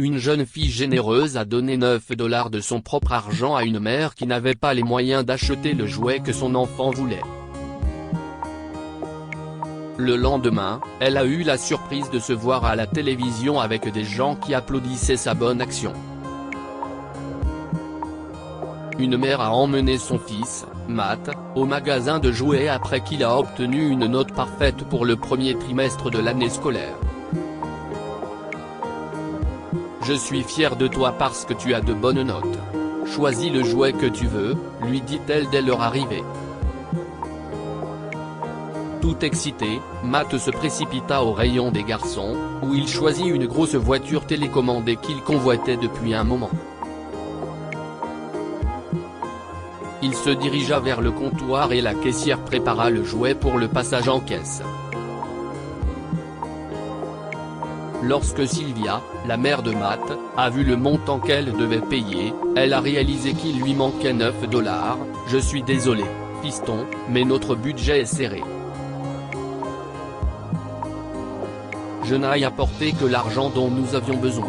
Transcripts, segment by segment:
Une jeune fille généreuse a donné 9 $ de son propre argent à une mère qui n'avait pas les moyens d'acheter le jouet que son enfant voulait. Le lendemain, elle a eu la surprise de se voir à la télévision avec des gens qui applaudissaient sa bonne action. Une mère a emmené son fils, Matt, au magasin de jouets après qu'il a obtenu une note parfaite pour le premier trimestre de l'année scolaire. « Je suis fière de toi parce que tu as de bonnes notes. Choisis le jouet que tu veux, » lui dit-elle dès leur arrivée. Tout excité, Matt se précipita au rayon des garçons, où il choisit une grosse voiture télécommandée qu'il convoitait depuis un moment. Il se dirigea vers le comptoir et la caissière prépara le jouet pour le passage en caisse. Lorsque Sylvia, la mère de Matt, a vu le montant qu'elle devait payer, elle a réalisé qu'il lui manquait 9 $. « Je suis désolé, fiston, mais notre budget est serré. Je n'ai apporté que l'argent dont nous avions besoin.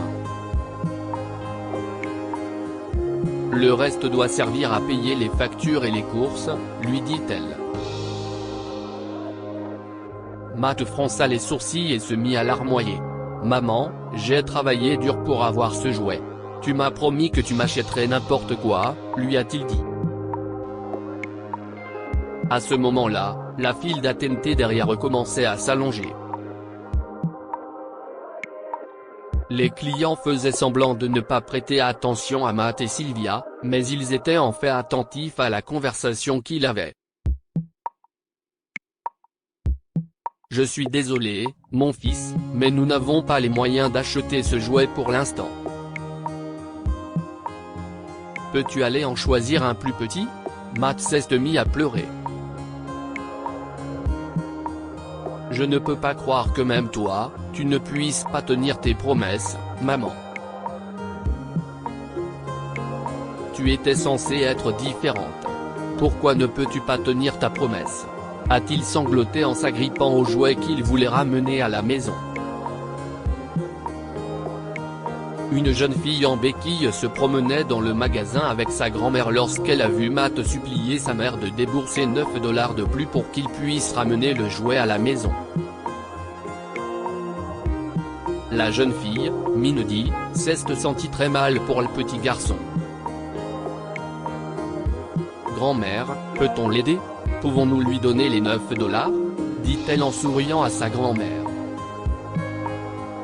Le reste doit servir à payer les factures et les courses, » lui dit-elle. Matt fronça les sourcils et se mit à larmoyer. « Maman, j'ai travaillé dur pour avoir ce jouet. Tu m'as promis que tu m'achèterais n'importe quoi, » lui a-t-il dit. À ce moment-là, la file d'attente derrière recommençait à s'allonger. Les clients faisaient semblant de ne pas prêter attention à Matt et Sylvia, mais ils étaient en fait attentifs à la conversation qu'il avait. « Je suis désolé, mon fils, mais nous n'avons pas les moyens d'acheter ce jouet pour l'instant. Peux-tu aller en choisir un plus petit ?» Matt s'est mis à pleurer. « Je ne peux pas croire que même toi, tu ne puisses pas tenir tes promesses, maman. Tu étais censée être différente. Pourquoi ne peux-tu pas tenir ta promesse ?» a-t-il sangloté en s'agrippant au jouet qu'il voulait ramener à la maison. Une jeune fille en béquille se promenait dans le magasin avec sa grand-mère lorsqu'elle a vu Matt supplier sa mère de débourser 9 $ de plus pour qu'il puisse ramener le jouet à la maison. La jeune fille, Mindy, s'est sentie très mal pour le petit garçon. « Grand-mère, peut-on l'aider ? Pouvons-nous lui donner les 9 $, dit-elle en souriant à sa grand-mère.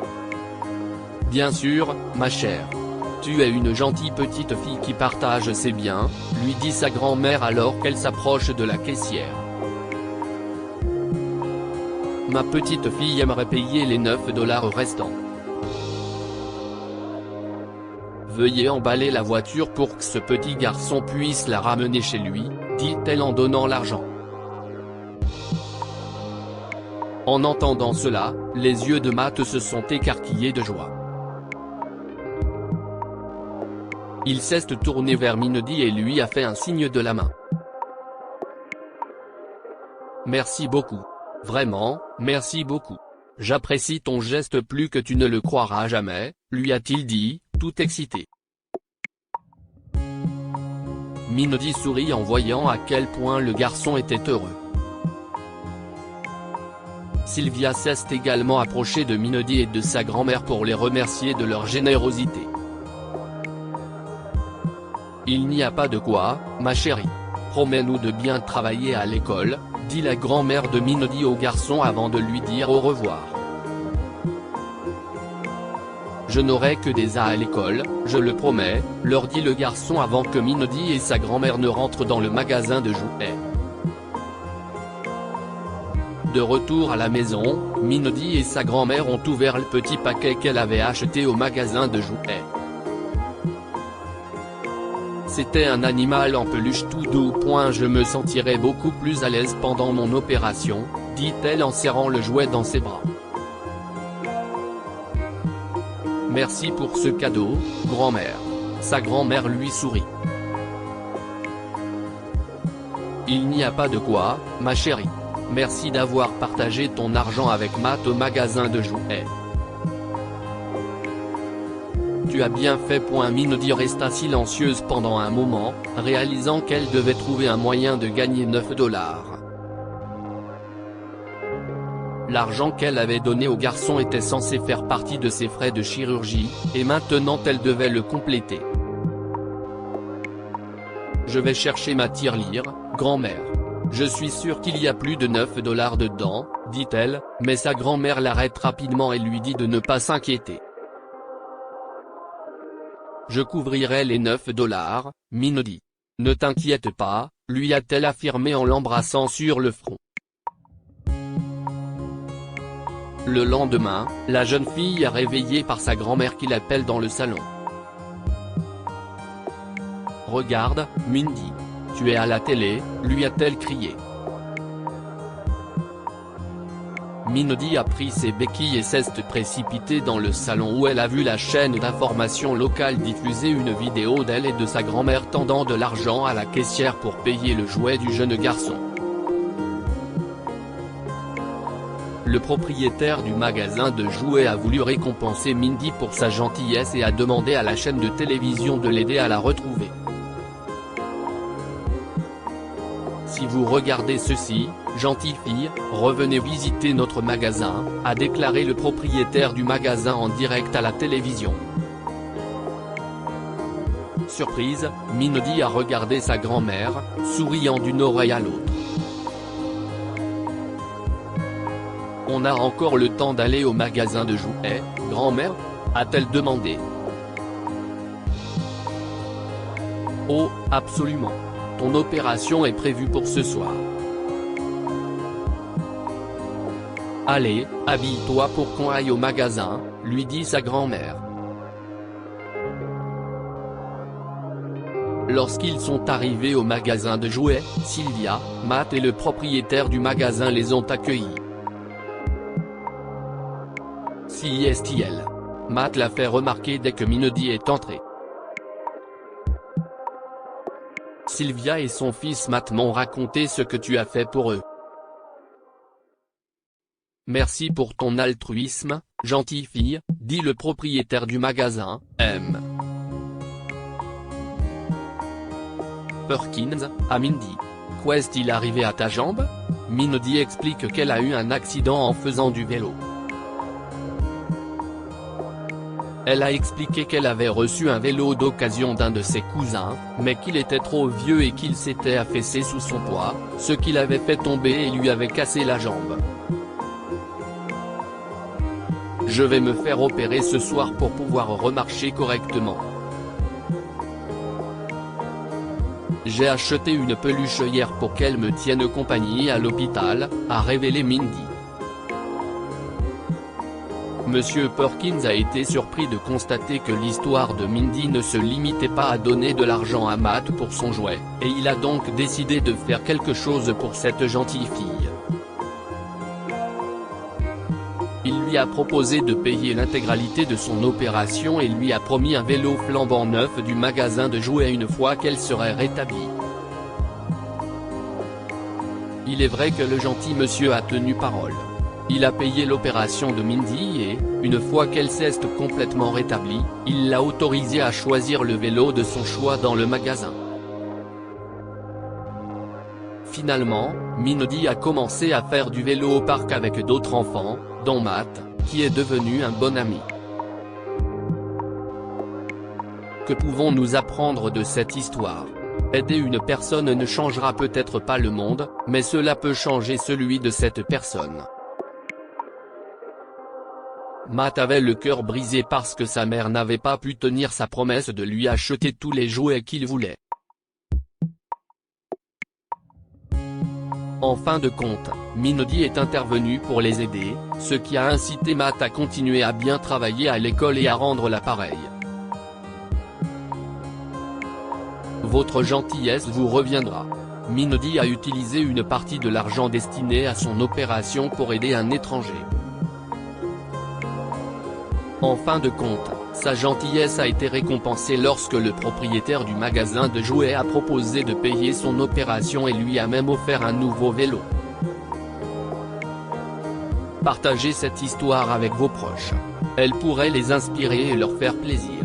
« Bien sûr, ma chère. Tu es une gentille petite fille qui partage ses biens, » lui dit sa grand-mère alors qu'elle s'approche de la caissière. « Ma petite fille aimerait payer les 9 $ restants. Veuillez emballer la voiture pour que ce petit garçon puisse la ramener chez lui, » dit-elle en donnant l'argent. En entendant cela, les yeux de Matt se sont écarquillés de joie. Il s'est tourné vers Mindy et lui a fait un signe de la main. « Merci beaucoup. Vraiment, merci beaucoup. J'apprécie ton geste plus que tu ne le croiras jamais, » lui a-t-il dit, tout excité. Mindy sourit en voyant à quel point le garçon était heureux. Sylvia s'est également approchée de Mindy et de sa grand-mère pour les remercier de leur générosité. « Il n'y a pas de quoi, ma chérie. Promets-nous de bien travailler à l'école, » dit la grand-mère de Mindy au garçon avant de lui dire au revoir. « Je n'aurai que des A à l'école, je le promets, » leur dit le garçon avant que Mindy et sa grand-mère ne rentrent dans le magasin de jouets. De retour à la maison, Mindy et sa grand-mère ont ouvert le petit paquet qu'elle avait acheté au magasin de jouets. C'était un animal en peluche tout doux. « Je me sentirai beaucoup plus à l'aise pendant mon opération, » dit-elle en serrant le jouet dans ses bras. « Merci pour ce cadeau, grand-mère. » Sa grand-mère lui sourit. « Il n'y a pas de quoi, ma chérie. Merci d'avoir partagé ton argent avec Matt au magasin de jouets. Tu as bien fait. Mindy resta silencieuse pendant un moment, réalisant qu'elle devait trouver un moyen de gagner 9 $. L'argent qu'elle avait donné au garçon était censé faire partie de ses frais de chirurgie, et maintenant elle devait le compléter. Je vais chercher ma tirelire, grand-mère. Je suis sûre qu'il y a plus de 9 $ dedans, dit-elle, mais sa grand-mère l'arrête rapidement et lui dit de ne pas s'inquiéter. Je couvrirai les 9 $, Mindy. Ne t'inquiète pas, lui a-t-elle affirmé en l'embrassant sur le front. Le lendemain, la jeune fille est réveillée par sa grand-mère qui l'appelle dans le salon. « Regarde, Mindy. Tu es à la télé », lui a-t-elle crié. Mindy a pris ses béquilles et s'est précipitée dans le salon où elle a vu la chaîne d'information locale diffuser une vidéo d'elle et de sa grand-mère tendant de l'argent à la caissière pour payer le jouet du jeune garçon. Le propriétaire du magasin de jouets a voulu récompenser Mindy pour sa gentillesse et a demandé à la chaîne de télévision de l'aider à la retrouver. Si vous regardez ceci, gentille fille, revenez visiter notre magasin, a déclaré le propriétaire du magasin en direct à la télévision. Surprise, Mindy a regardé sa grand-mère, souriant d'une oreille à l'autre. On a encore le temps d'aller au magasin de jouets, grand-mère ? A-t-elle demandé. Oh, absolument. Ton opération est prévue pour ce soir. Allez, habille-toi pour qu'on aille au magasin, lui dit sa grand-mère. Lorsqu'ils sont arrivés au magasin de jouets, Sylvia, Matt et le propriétaire du magasin les ont accueillis. CISTL. Matt l'a fait remarquer dès que Mindy est entrée. Sylvia et son fils Matt m'ont raconté ce que tu as fait pour eux. Merci pour ton altruisme, gentille fille, dit le propriétaire du magasin, M. Perkins, à Mindy. Qu'est-il arrivé à ta jambe ? Mindy explique qu'elle a eu un accident en faisant du vélo. Elle a expliqué qu'elle avait reçu un vélo d'occasion d'un de ses cousins, mais qu'il était trop vieux et qu'il s'était affaissé sous son poids, ce qui l'avait fait tomber et lui avait cassé la jambe. Je vais me faire opérer ce soir pour pouvoir remarcher correctement. J'ai acheté une peluche hier pour qu'elle me tienne compagnie à l'hôpital, a révélé Mindy. Monsieur Perkins a été surpris de constater que l'histoire de Mindy ne se limitait pas à donner de l'argent à Matt pour son jouet, et il a donc décidé de faire quelque chose pour cette gentille fille. Il lui a proposé de payer l'intégralité de son opération et lui a promis un vélo flambant neuf du magasin de jouets une fois qu'elle serait rétablie. Il est vrai que le gentil monsieur a tenu parole. Il a payé l'opération de Mindy et, une fois qu'elle s'est complètement rétablie, il l'a autorisée à choisir le vélo de son choix dans le magasin. Finalement, Mindy a commencé à faire du vélo au parc avec d'autres enfants, dont Matt, qui est devenu un bon ami. Que pouvons-nous apprendre de cette histoire ? Aider une personne ne changera peut-être pas le monde, mais cela peut changer celui de cette personne. Matt avait le cœur brisé parce que sa mère n'avait pas pu tenir sa promesse de lui acheter tous les jouets qu'il voulait. En fin de compte, Mindy est intervenue pour les aider, ce qui a incité Matt à continuer à bien travailler à l'école et à rendre l'appareil. Votre gentillesse vous reviendra. Mindy a utilisé une partie de l'argent destiné à son opération pour aider un étranger. En fin de compte, sa gentillesse a été récompensée lorsque le propriétaire du magasin de jouets a proposé de payer son opération et lui a même offert un nouveau vélo. Partagez cette histoire avec vos proches. Elle pourrait les inspirer et leur faire plaisir.